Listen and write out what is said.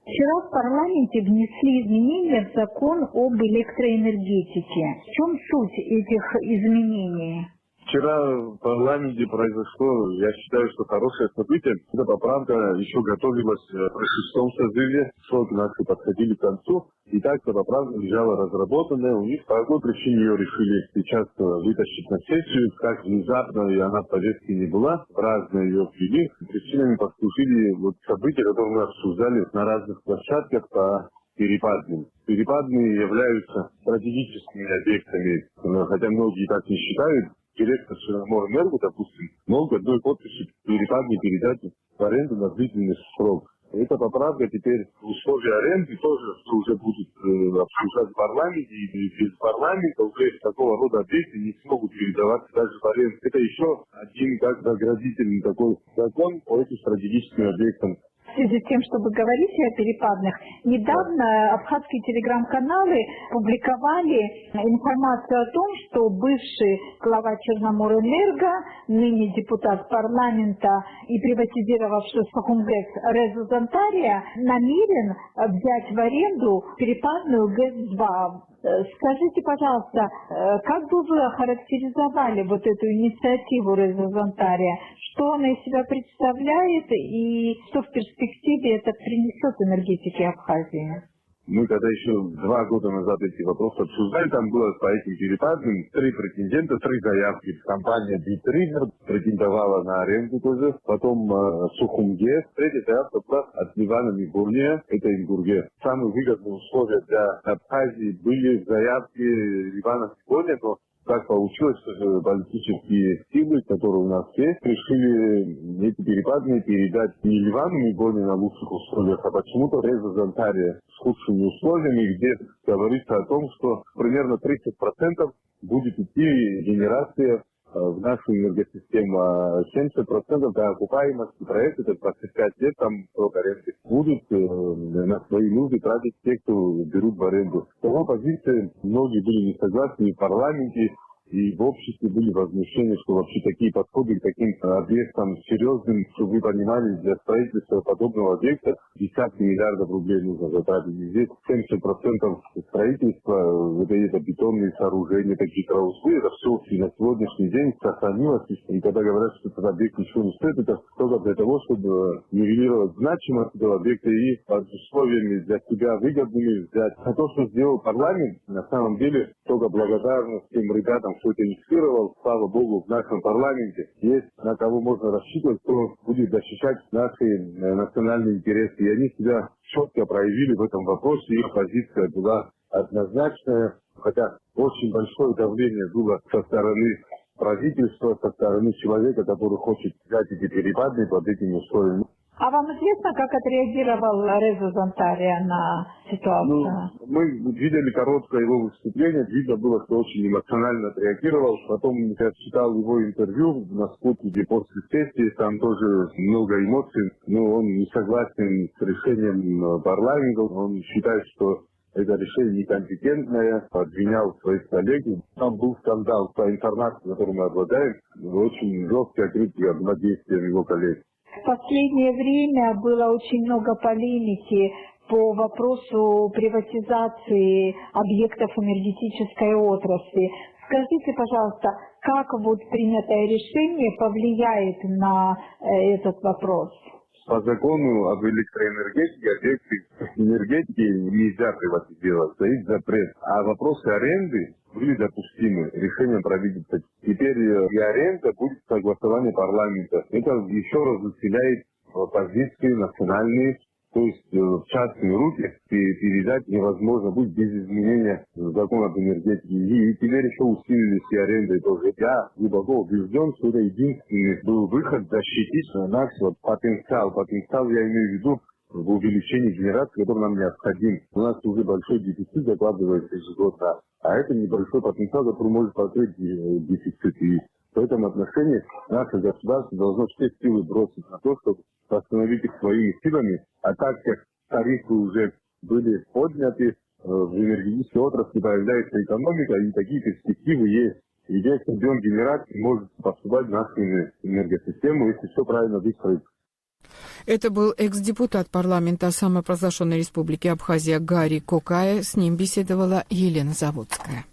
Вчера в парламенте внесли изменения в закон об электроэнергетике. В чем суть этих изменений? Вчера в парламенте произошло, я считаю, что хорошее событие. Эта поправка еще готовилась при шестом созыве, сроки наши подходили к концу. И так эта поправка лежала разработанная. У них по какой причине ее решили сейчас вытащить на сессию. Как внезапно, и она в повестке не была, разные ее ввели. Причинами послужили события, которые мы обсуждали на разных площадках по перепадным. Перепадные являются стратегическими объектами, хотя многие так не считают. Директор Черноморэнерго, допустим, мог одной подписью перепадные передать в аренду на длительный срок. Эта поправка теперь условия аренды тоже уже будет обсуждать в парламенте, и без парламента уже такого рода объекты не смогут передаваться даже в аренду. Это еще один как заградительный такой закон по этим стратегическим объектам. В связи с тем, что вы говорите о перепадных, недавно абхазские телеграм-каналы публиковали информацию о том, что бывший глава Черноморэнерго, ныне депутат парламента и приватизировавший Сухумгэс Резо Зантария, намерен взять в аренду перепадную ГЭС-2. Скажите, пожалуйста, как бы вы охарактеризовали вот эту инициативу Резо Зантария? Что она из себя представляет и что в перспективе это принесет энергетике Абхазии? Мы когда еще 2 года назад эти вопросы обсуждали, там было по этим перепадным 3 претендента, 3 заявки. Компания Битригер претендовала на аренду тоже, потом Сухумгэс, 3-я заявка была от Ливана Мигурния, это Ингурге. Самые выгодные условия для Абхазии были заявки Ливана Мигурния, но так получилось, что политические силы, которые у нас есть, решили эти перепадные передать не Ливану Мигурния на лучших условиях, а почему-то Резо Зантария с худшими условиями, где говорится о том, что примерно 30% будет идти генерация в нашу энергосистему, а 70% до окупаемости проекта, это 25 лет, там срок аренды, будут на свои нужды тратить те, кто берут в аренду. С такой позиции многие были не согласны и в парламенте, и в обществе были возмущения, что вообще такие подходы к таким объектам серьезным, чтобы вы понимали, для строительства подобного объекта десятки миллиардов рублей нужно затратить. И здесь 70% строительства, это бетонные сооружения, такие траусты, это все и на сегодняшний день сохранилось. И когда говорят, что этот объект ничего не стоит, это только для того, чтобы нивелировать значимость этого объекта и под условиями для себя выгодными взять. А то, что сделал парламент, на самом деле, только благодарность тем ребятам, кто это инициировал, слава богу, в нашем парламенте есть на кого можно рассчитывать, кто будет защищать наши национальные интересы. И они себя четко проявили в этом вопросе, их позиция была однозначная, хотя очень большое давление было со стороны правительства, со стороны человека, который хочет взять эти перепады под этими условиями. А вам известно, как отреагировал Резо Зантария на ситуацию? Мы видели короткое его выступление, видно было, что очень эмоционально отреагировал. Потом я читал его интервью на спутнике после сессии, там тоже много эмоций, но он не согласен с решением парламента, он считает, что это решение некомпетентное, обвинял своих коллег. Там был скандал по информации, которую мы обладаем, очень жесткая критика к действиям его коллег. В последнее время было очень много полемики по вопросу приватизации объектов энергетической отрасли. Скажите, пожалуйста, как принятое решение повлияет на этот вопрос? По закону об электроэнергетике объекты энергетики нельзя приватизировать, стоит запрет. А вопросы аренды были допустимы решением правительства. Теперь и аренда будет согласование парламента. Это еще раз заселяет позиции национальные, то есть в частные руки передать невозможно будет без изменения закона об энергетике. И теперь еще усилились и аренды тоже. Я глубоко убежден, что это единственный был выход защитить наш потенциал. Потенциал я имею в виду в увеличении генерации, который нам необходим. У нас уже большой дефицит закладывается ежегодно, а это небольшой потенциал, который может покрыть дефицит. И в этом отношении наше государство должно все силы бросить на то, чтобы восстановить их своими силами, а так как тарифы уже были подняты, в энергетической отрасли появляется экономика, и такие перспективы есть. И весь объем генерации может поступать в нашу энергосистему, если все правильно выстроить. Это был экс-депутат парламента самопровозглашенной республики Абхазия Гарри Кокая. С ним беседовала Елена Заводская.